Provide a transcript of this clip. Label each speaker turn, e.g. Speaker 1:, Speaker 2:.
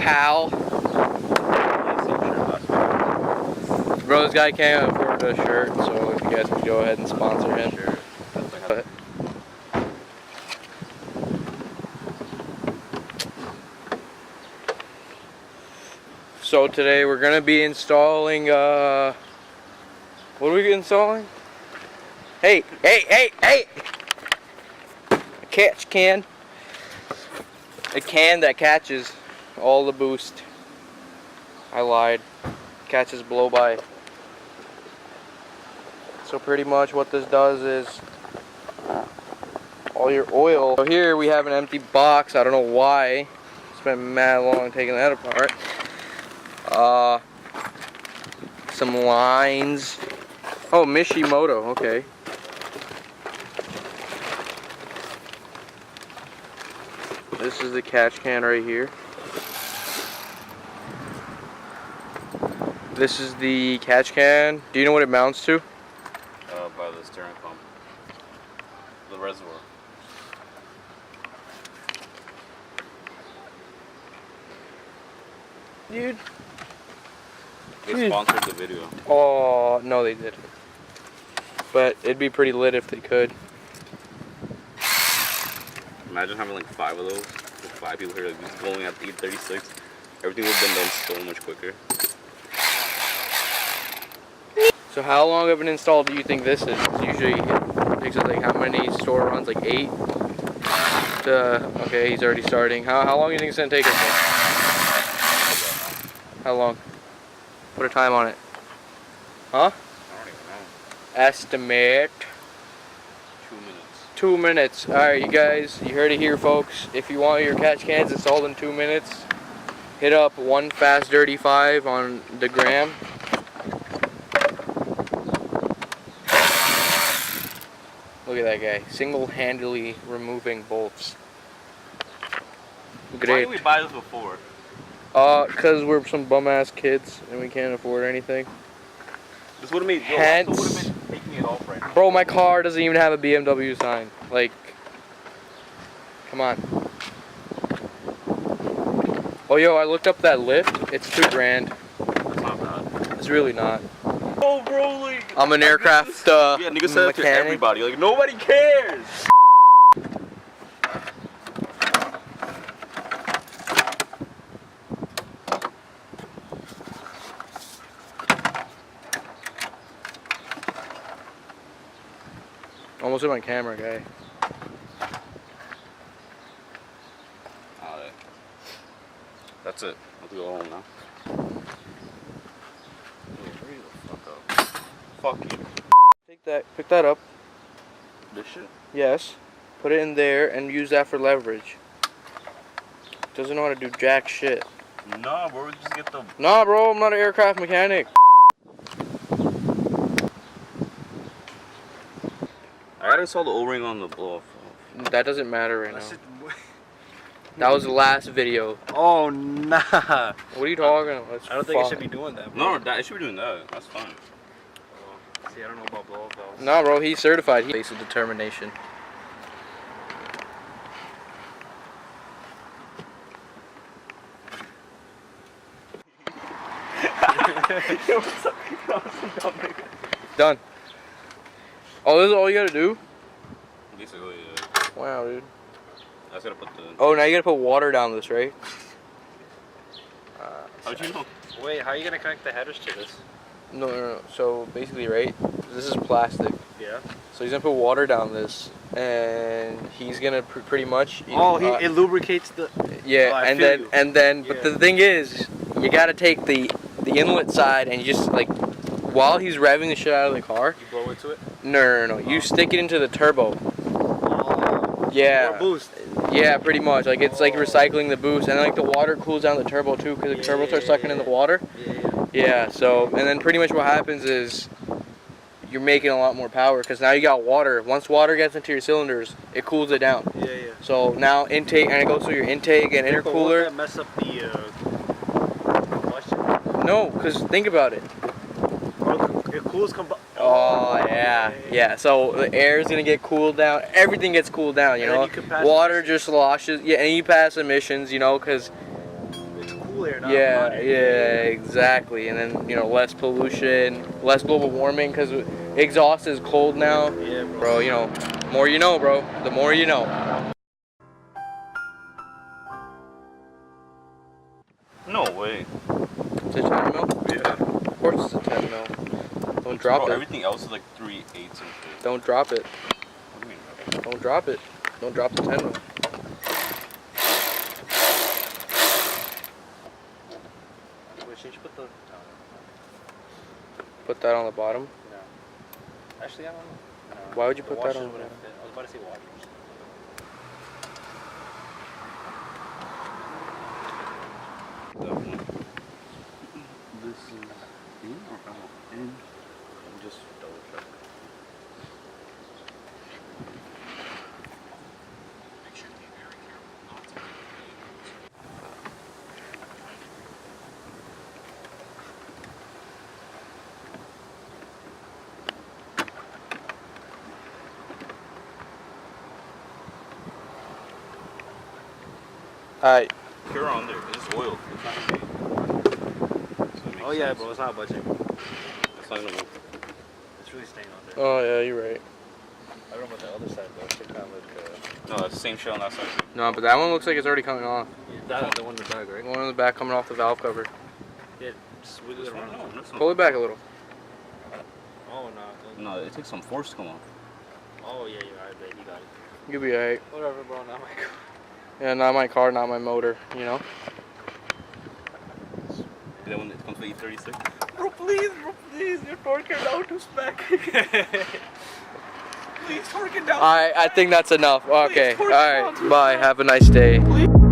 Speaker 1: pal. Bro, this guy can't afford a shirt, so if you guys could go ahead and sponsor him.
Speaker 2: Sure.
Speaker 1: So today we're gonna be installing what are we installing? Hey! A catch can. A can that catches all the boost. I lied. Catches blow by. So pretty much what this does is all your oil. So here we have an empty box. I don't know why. Spent mad long taking that apart. Some lines. Oh, Mishimoto, okay. This is the catch can right here. This is the catch can. Do you know what it mounts to?
Speaker 2: By the steering pump. The reservoir.
Speaker 1: Dude.
Speaker 2: They sponsored the video.
Speaker 1: Oh, no they didn't. But it'd be pretty lit if they could.
Speaker 2: Imagine having like 5 of those. With 5 people here, like just going at 8:36. Everything would have been done so much quicker.
Speaker 1: So how long of an install do you think this is? It's usually it takes us like how many store runs? Like 8? Okay, he's already starting. How long do you think it's gonna take us? How long? Put a time on it. Huh?
Speaker 2: I don't even know.
Speaker 1: Estimate.
Speaker 2: 2 minutes.
Speaker 1: 2 minutes. Alright, you guys, you heard it here, folks. If you want your catch cans installed in 2 minutes, hit up 1FastDirty5 on the gram. Look at that guy, single-handedly removing bolts. Great.
Speaker 2: Why did we buy this before?
Speaker 1: Cause we're some bum-ass kids and we can't afford anything.
Speaker 2: This would have made.
Speaker 1: Hence,
Speaker 2: would have been taking it off right now.
Speaker 1: Bro, my car doesn't even have a BMW sign. Like, come on. Oh, yo, I looked up that lift. It's $2 grand.
Speaker 2: That's not bad.
Speaker 1: It's really not.
Speaker 2: Oh, bro, like.
Speaker 1: I'm an aircraft
Speaker 2: yeah, nigga said it to
Speaker 1: mechanic.
Speaker 2: everybody. Like, nobody cares.
Speaker 1: Almost hit my camera, guy.
Speaker 2: Alright. That's it. I'll go home now. Hurry the fuck up. Fuck you.
Speaker 1: Pick that up.
Speaker 2: This shit?
Speaker 1: Yes. Put it in there and use that for leverage. Doesn't know how to do jack shit.
Speaker 2: Nah, bro, we just get the.
Speaker 1: Nah, bro, I'm not an aircraft mechanic.
Speaker 2: I gotta install the O-ring on the blow-off.
Speaker 1: That doesn't matter right now. That was the last video.
Speaker 3: Oh, nah.
Speaker 1: What are you talking about? That's
Speaker 3: I don't think I
Speaker 1: fine.
Speaker 3: should be doing that,
Speaker 2: No,
Speaker 3: bro.
Speaker 2: it should be doing that. That's fine.
Speaker 3: See, I don't know about blow-off valves.
Speaker 1: Nah, bro, he's certified. He's basic determination. Done. Oh, this is all you gotta do?
Speaker 2: Basically, yeah.
Speaker 1: Wow, dude.
Speaker 2: I just gotta put the.
Speaker 1: Oh, now you gotta put water down this, right?
Speaker 2: How'd you know?
Speaker 3: Wait, how are you gonna connect the headers to this?
Speaker 1: No. So basically, right? This is plastic.
Speaker 3: Yeah.
Speaker 1: So he's gonna put water down this, and he's gonna pretty much.
Speaker 3: Oh, it lubricates the.
Speaker 1: Yeah,
Speaker 3: Oh, I
Speaker 1: and
Speaker 3: feel
Speaker 1: then,
Speaker 3: you.
Speaker 1: but
Speaker 3: Yeah.
Speaker 1: the thing is, you gotta take the inlet side and you just like, while he's revving the shit out of the car.
Speaker 3: You blow into it?
Speaker 1: No. You stick it into the turbo.
Speaker 3: Oh.
Speaker 1: Yeah.
Speaker 3: More boost.
Speaker 1: Yeah, pretty much. Like it's like recycling the boost, and like the water cools down the turbo too, because the turbo starts sucking in the water.
Speaker 3: Yeah.
Speaker 1: Yeah. So and then pretty much what happens is you're making a lot more power because now you got water. Once water gets into your cylinders, it cools it down.
Speaker 3: Yeah.
Speaker 1: So now intake, and it goes through your intake and intercooler.
Speaker 3: Won't that mess up the combustion?
Speaker 1: No, because think about it.
Speaker 3: It cools combustion.
Speaker 1: Oh yeah. So the air is gonna get cooled down. Everything gets cooled down. You
Speaker 3: And
Speaker 1: know,
Speaker 3: then you can pass
Speaker 1: water just sloshes. Yeah, and you pass emissions. You know, because
Speaker 3: it's cooling. cool air, not
Speaker 1: Yeah,
Speaker 3: hot air.
Speaker 1: yeah, exactly. And then, you know, less pollution, less global warming, because exhaust is cold now.
Speaker 3: Yeah, bro.
Speaker 1: Bro, you know, more you know, bro. The more you know.
Speaker 2: No way.
Speaker 1: It's a 10 mil?
Speaker 2: Yeah.
Speaker 1: Of course it's a 10 mil. Don't drop
Speaker 2: Bro,
Speaker 1: it.
Speaker 2: everything else is like 3/8 and shit.
Speaker 1: Don't drop it.
Speaker 2: What do you mean?
Speaker 1: Don't drop it. Don't drop the 10 mil.
Speaker 3: Wait, should you put the...
Speaker 1: Put that on the bottom.
Speaker 3: No. Actually, I don't know. No.
Speaker 1: Why would you
Speaker 3: The
Speaker 1: put that
Speaker 3: washers
Speaker 1: on?
Speaker 3: wouldn't fit. I was about to say washers.
Speaker 2: This is in or out? In. Just double check.
Speaker 1: Alright.
Speaker 2: Pure on there. It's oil. It's not gonna be.
Speaker 3: Oh yeah, bro, it's not budging.
Speaker 2: It's not gonna move.
Speaker 3: It's really staying on there.
Speaker 1: Oh, yeah, you're right.
Speaker 3: I don't know about the other side though. It should kind of look.
Speaker 2: No, it's the same shit on that side.
Speaker 1: No, but that one looks like it's already coming off.
Speaker 3: That the one in the back, right?
Speaker 1: The one in the back coming off the valve cover.
Speaker 3: Yeah, just wiggle it around.
Speaker 2: No, this one.
Speaker 1: Pull it back a little.
Speaker 3: Oh no.
Speaker 2: No, it takes some force to come off.
Speaker 3: Oh yeah, you're right, babe. You got it.
Speaker 1: You'll be alright.
Speaker 3: Whatever, bro. Not my car.
Speaker 1: Yeah, not my car, not my motor, you know?
Speaker 2: And then when it comes to E36.
Speaker 3: Bro, please, your torque it down to spec. Please torque it down.
Speaker 1: I think that's enough. Okay,
Speaker 3: torque it
Speaker 1: alright,
Speaker 3: down to
Speaker 1: bye.
Speaker 3: spec.
Speaker 1: Have a nice day.
Speaker 3: Please.